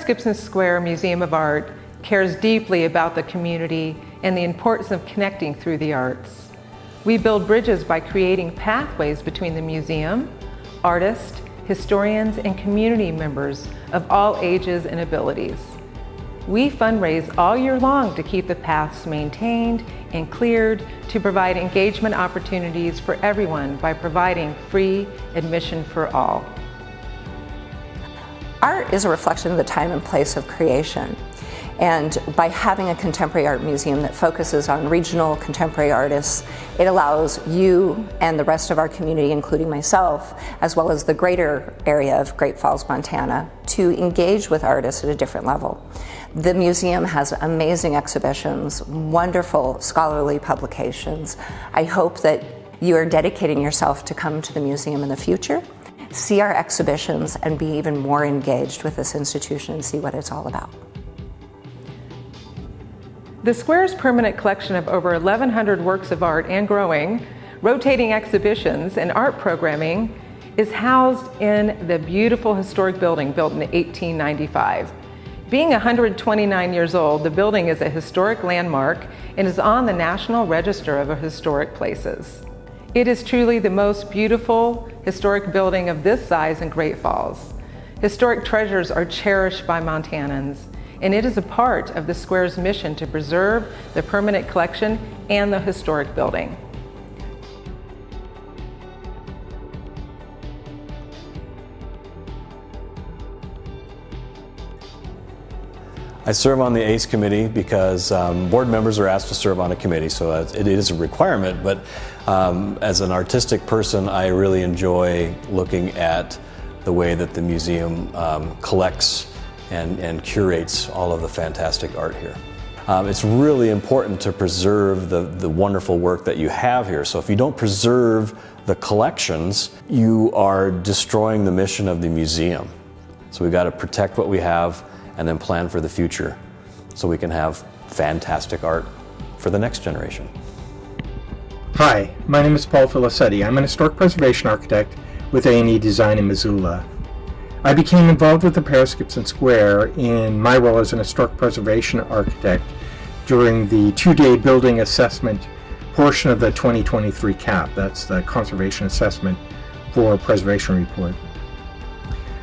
Paris Gibson Square Museum of Art cares deeply about the community and the importance of connecting through the arts. We build bridges by creating pathways between the museum, artists, historians, and community members of all ages and abilities. We fundraise all year long to keep the paths maintained and cleared, to provide engagement opportunities for everyone by providing free admission for all. Art is a reflection of the time and place of creation. And by having a contemporary art museum that focuses on regional contemporary artists, it allows you and the rest of our community, including myself, as well as the greater area of Great Falls, Montana, to engage with artists at a different level. The museum has amazing exhibitions, wonderful scholarly publications. I hope that you are dedicating yourself to come to the museum in the future, see our exhibitions, and be even more engaged with this institution and see what it's all about. The Square's permanent collection of over 1,100 works of art and growing, rotating exhibitions, and art programming is housed in the beautiful historic building built in 1895. Being 129 years old, the building is a historic landmark and is on the National Register of Historic Places. It is truly the most beautiful historic building of this size in Great Falls. Historic treasures are cherished by Montanans, and it is a part of the Square's mission to preserve the permanent collection and the historic building. I serve on the ACE committee because board members are asked to serve on a committee, so it is a requirement, but as an artistic person, I really enjoy looking at the way that the museum collects and curates all of the fantastic art here. It's really important to preserve the wonderful work that you have here. So if you don't preserve the collections, you are destroying the mission of the museum. So we've got to protect what we have and then plan for the future so we can have fantastic art for the next generation. Hi, my name is Paul Filicetti. I'm an historic preservation architect with A&E Design in Missoula. I became involved with the Paris Gibson Square in my role as an historic preservation architect during the two-day building assessment portion of the 2023 CAP. That's the Conservation Assessment for Preservation Report.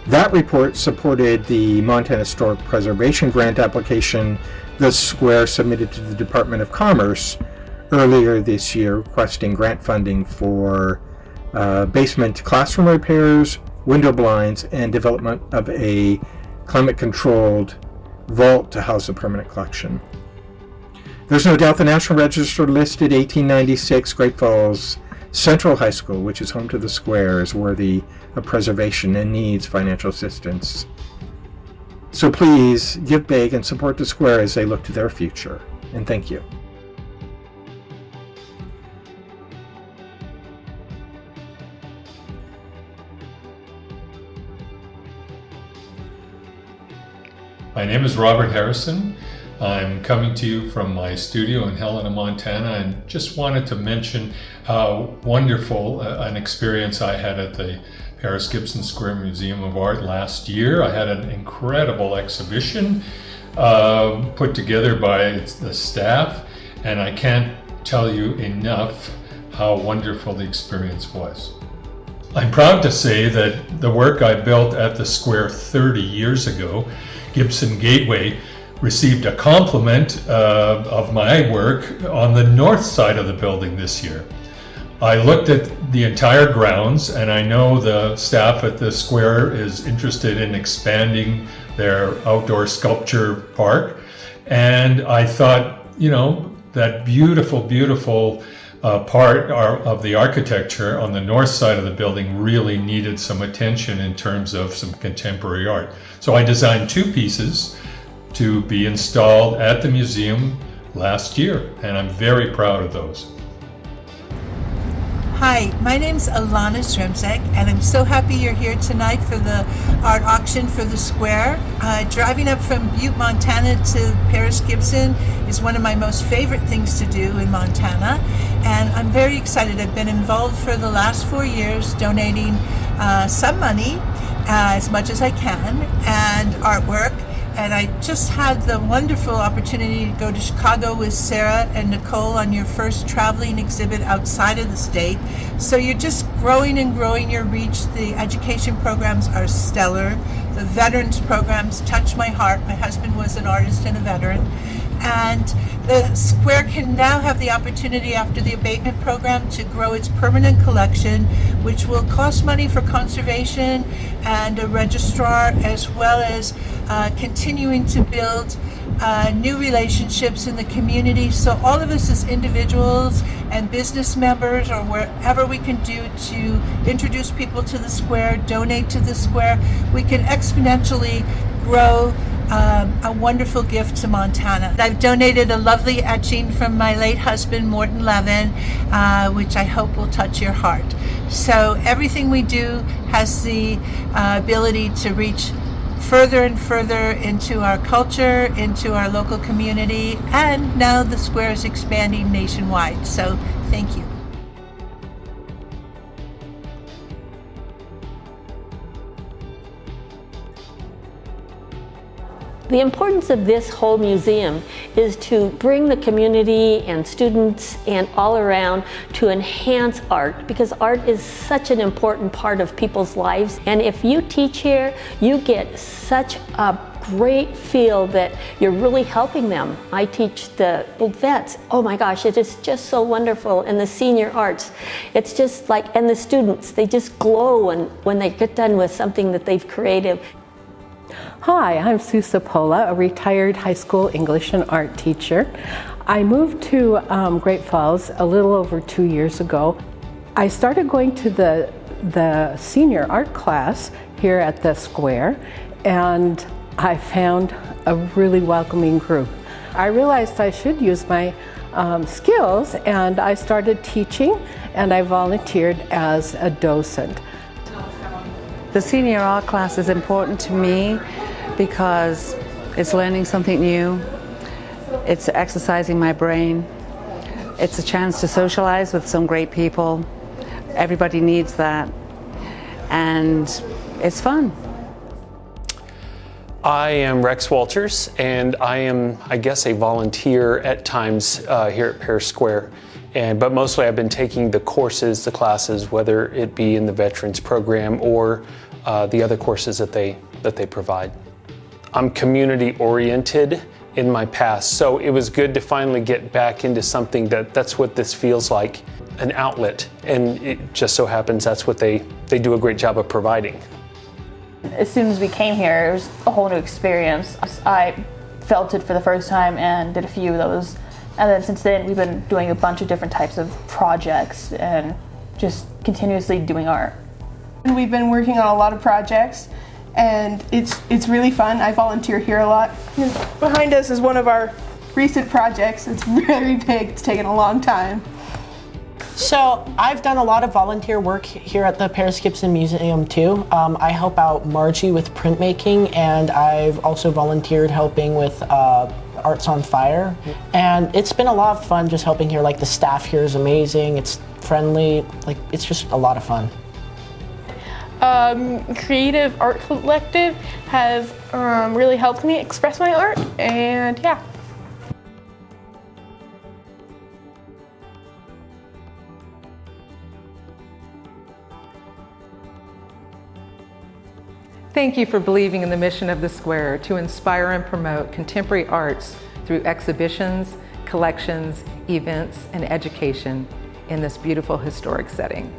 That report supported the Montana Historic Preservation Grant application the Square submitted to the Department of Commerce earlier this year, requesting grant funding for basement classroom repairs, window blinds, and development of a climate-controlled vault to house the permanent collection. There's no doubt the National Register listed 1896 Great Falls Central High School, which is home to the Square, is worthy of preservation and needs financial assistance. So please give big and support the Square as they look to their future. And thank you. My name is Robert Harrison. I'm coming to you from my studio in Helena, Montana, and just wanted to mention how wonderful an experience I had at the Paris Gibson Square Museum of Art last year. I had an incredible exhibition put together by the staff, and I can't tell you enough how wonderful the experience was. I'm proud to say that the work I built at the Square 30 years ago, Gibson Gateway, received a compliment of my work on the north side of the building this year. I looked at the entire grounds, and I know the staff at the Square is interested in expanding their outdoor sculpture park, and I thought, you know, that beautiful part of the architecture on the north side of the building really needed some attention in terms of some contemporary art. So I designed two pieces to be installed at the museum last year, and I'm very proud of those. Hi, my name's Alana Stremczak, and I'm so happy you're here tonight for the art auction for the Square. Driving up from Butte, Montana to Paris Gibson is one of my most favorite things to do in Montana, and I'm very excited. I've been involved for the last 4 years, donating some money, as much as I can, and artwork, And I just had the wonderful opportunity to go to Chicago with Sarah and Nicole on your first traveling exhibit outside of the state. So you're just growing and growing your reach. The education programs are stellar. The veterans programs touch my heart. My husband was an artist and a veteran. And the square can now have the opportunity after the abatement program to grow its permanent collection, which will cost money for conservation and a registrar, as well as continuing to build new relationships in the community. So all of us as individuals and business members, or wherever we can do to introduce people to the square, donate to the square, we can exponentially grow a wonderful gift to Montana. I've donated a lovely etching from my late husband, Morton Levin, which I hope will touch your heart. So everything we do has the ability to reach further and further into our culture, into our local community, and now the square is expanding nationwide. So thank you. The importance of this whole museum is to bring the community and students and all around to enhance art, because art is such an important part of people's lives. And if you teach here, you get such a great feel that you're really helping them. I teach the vets. Oh my gosh, it is just so wonderful. And the senior arts, it's just like, and the students, they just glow when they get done with something that they've created. Hi, I'm Sue Sapola, a retired high school English and art teacher. I moved to Great Falls a little over 2 years ago. I started going to the senior art class here at the square, and I found a really welcoming group. I realized I should use my skills, and I started teaching, and I volunteered as a docent. The senior art class is important to me because it's learning something new, it's exercising my brain, it's a chance to socialize with some great people. Everybody needs that, and it's fun. I am Rex Walters, and I am, I guess, a volunteer at times here at Paris Square. But mostly I've been taking the courses, the classes, whether it be in the Veterans Program or the other courses that they provide. I'm community oriented in my past, so it was good to finally get back into something that's what this feels like, an outlet, and it just so happens that's what they do a great job of providing. As soon as we came here, it was a whole new experience. I felt it for the first time and did a few of those. And then since then, we've been doing a bunch of different types of projects and just continuously doing art. We've been working on a lot of projects, and it's really fun. I volunteer here a lot. Behind us is one of our recent projects. It's very big. It's taken a long time. So I've done a lot of volunteer work here at the Paris Gibson Museum too. I help out Margie with printmaking, and I've also volunteered helping with Arts on Fire. And it's been a lot of fun just helping here. Like, the staff here is amazing, it's friendly, like, it's just a lot of fun. Creative Art Collective has really helped me express my art, and yeah. Thank you for believing in the mission of the Square to inspire and promote contemporary arts through exhibitions, collections, events, and education in this beautiful historic setting.